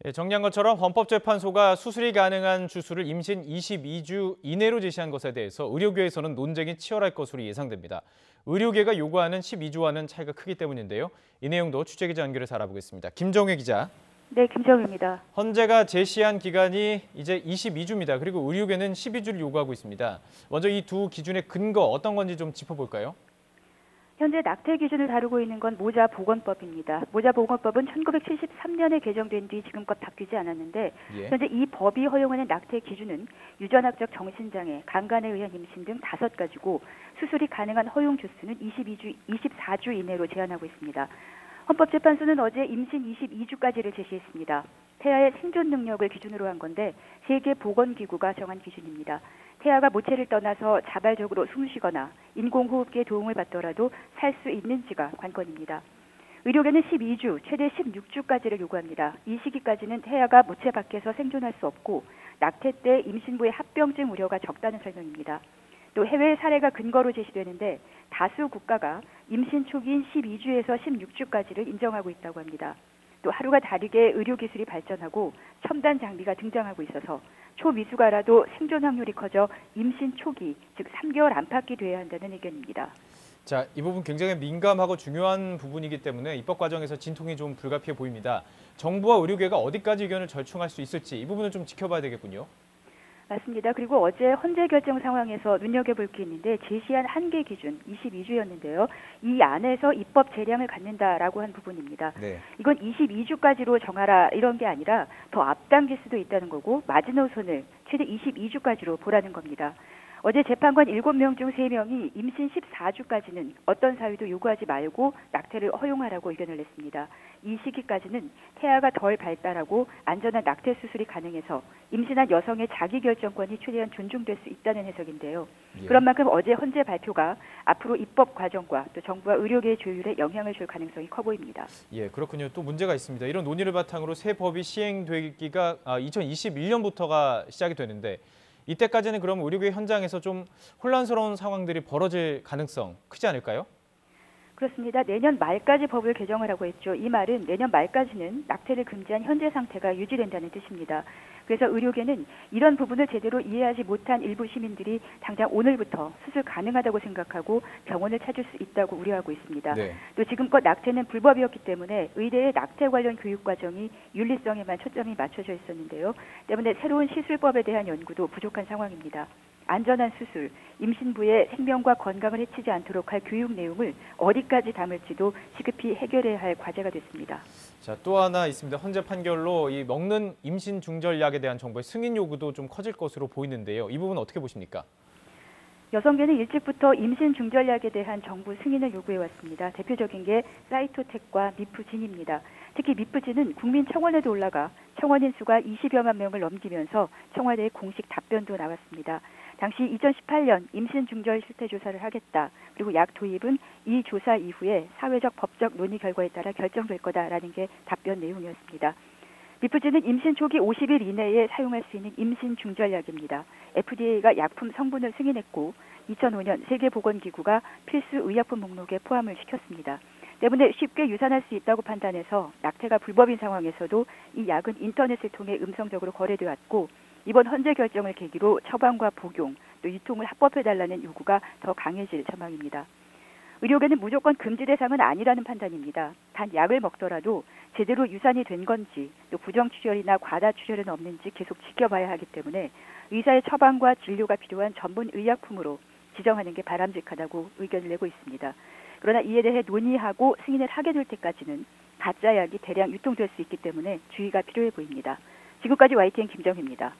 예, 정리한 것처럼 헌법재판소가 수술이 가능한 주수를 임신 22주 이내로 제시한 것에 대해서 의료계에서는 논쟁이 치열할 것으로 예상됩니다. 의료계가 요구하는 12주와는 차이가 크기 때문인데요. 이 내용도 취재기자 연결해서 알아보겠습니다. 김정혜 기자. 네, 김정혜입니다. 헌재가 제시한 기간이 이제 22주입니다. 그리고 의료계는 12주를 요구하고 있습니다. 먼저 이 두 기준의 근거 어떤 건지 좀 짚어볼까요? 현재 낙태 기준을 다루고 있는 건 모자보건법입니다. 모자보건법은 1973년에 개정된 뒤 지금껏 바뀌지 않았는데 현재 이 법이 허용하는 낙태 기준은 유전학적 정신장애, 강간에 의한 임신 등 5가지고 수술이 가능한 허용 주수는 24주 이내로 제한하고 있습니다. 헌법재판소는 어제 임신 22주까지를 제시했습니다. 태아의 생존 능력을 기준으로 한 건데 세계보건기구가 정한 기준입니다. 태아가 모체를 떠나서 자발적으로 숨을 쉬거나 인공호흡기의 도움을 받더라도 살 수 있는지가 관건입니다. 의료계는 12주, 최대 16주까지를 요구합니다. 이 시기까지는 태아가 모체 밖에서 생존할 수 없고 낙태 때 임신부의 합병증 우려가 적다는 설명입니다. 또 해외 사례가 근거로 제시되는데 다수 국가가 임신 초기인 12주에서 16주까지를 인정하고 있다고 합니다. 또 하루가 다르게 의료기술이 발전하고 첨단 장비가 등장하고 있어서 초미숙아라도 생존 확률이 커져 임신 초기, 즉 3개월 안팎이 돼야 한다는 의견입니다. 자, 이 부분 굉장히 민감하고 중요한 부분이기 때문에 입법 과정에서 진통이 좀 불가피해 보입니다. 정부와 의료계가 어디까지 의견을 절충할 수 있을지 이 부분은 좀 지켜봐야 되겠군요. 맞습니다. 그리고 어제 헌재 결정 상황에서 눈여겨볼 게 있는데 제시한 한계 기준 22주였는데요. 이 안에서 입법 재량을 갖는다라고 한 부분입니다. 네. 이건 22주까지로 정하라 이런 게 아니라 더 앞당길 수도 있다는 거고 마지노선을 최대 22주까지로 보라는 겁니다. 어제 재판관 7명 중 3명이 임신 14주까지는 어떤 사유도 요구하지 말고 낙태를 허용하라고 의견을 냈습니다. 이 시기까지는 태아가 덜 발달하고 안전한 낙태 수술이 가능해서 임신한 여성의 자기결정권이 최대한 존중될 수 있다는 해석인데요. 그런 만큼 어제 헌재 발표가 앞으로 입법 과정과 또 정부와 의료계의 조율에 영향을 줄 가능성이 커 보입니다. 예, 그렇군요. 또 문제가 있습니다. 이런 논의를 바탕으로 새 법이 시행되기가 2021년부터가 시작이 되는데 이때까지는 그럼 의료계 현장에서 좀 혼란스러운 상황들이 벌어질 가능성 크지 않을까요? 그렇습니다. 내년 말까지 법을 개정을 하고 있죠. 이 말은 내년 말까지는 낙태를 금지한 현재 상태가 유지된다는 뜻입니다. 그래서 의료계는 이런 부분을 제대로 이해하지 못한 일부 시민들이 당장 오늘부터 수술 가능하다고 생각하고 병원을 찾을 수 있다고 우려하고 있습니다. 네. 또 지금껏 낙태는 불법이었기 때문에 의대의 낙태 관련 교육 과정이 윤리성에만 초점이 맞춰져 있었는데요. 때문에 새로운 시술법에 대한 연구도 부족한 상황입니다. 안전한 수술, 임신부의 생명과 건강을 해치지 않도록 할 교육 내용을 어디까지 담을지도 시급히 해결해야 할 과제가 됐습니다. 자, 또 하나 있습니다. 헌재 판결로 이 먹는 임신 중절약에 대한 정부의 승인 요구도 좀 커질 것으로 보이는데요. 이 부분 어떻게 보십니까? 여성계는 일찍부터 임신 중절약에 대한 정부 승인을 요구해왔습니다. 대표적인 게 사이토텍과 미프진입니다. 특히 미프진은 국민청원에도 올라가 청원인 수가 20여만 명을 넘기면서 청와대의 공식 답변도 나왔습니다. 당시 2018년 임신 중절 실태 조사를 하겠다. 그리고 약 도입은 이 조사 이후에 사회적 법적 논의 결과에 따라 결정될 거다라는 게 답변 내용이었습니다. 미프진은 임신 초기 50일 이내에 사용할 수 있는 임신 중절약입니다. FDA가 약품 성분을 승인했고 2005년 세계보건기구가 필수 의약품 목록에 포함을 시켰습니다. 때문에 쉽게 유산할 수 있다고 판단해서 낙태가 불법인 상황에서도 이 약은 인터넷을 통해 음성적으로 거래돼 왔고 이번 헌재 결정을 계기로 처방과 복용, 또 유통을 합법해달라는 요구가 더 강해질 전망입니다. 의료계는 무조건 금지 대상은 아니라는 판단입니다. 단 약을 먹더라도 제대로 유산이 된 건지 또 부정출혈이나 과다출혈은 없는지 계속 지켜봐야 하기 때문에 의사의 처방과 진료가 필요한 전문 의약품으로 지정하는 게 바람직하다고 의견을 내고 있습니다. 그러나 이에 대해 논의하고 승인을 하게 될 때까지는 가짜 약이 대량 유통될 수 있기 때문에 주의가 필요해 보입니다. 지금까지 YTN 김정희입니다.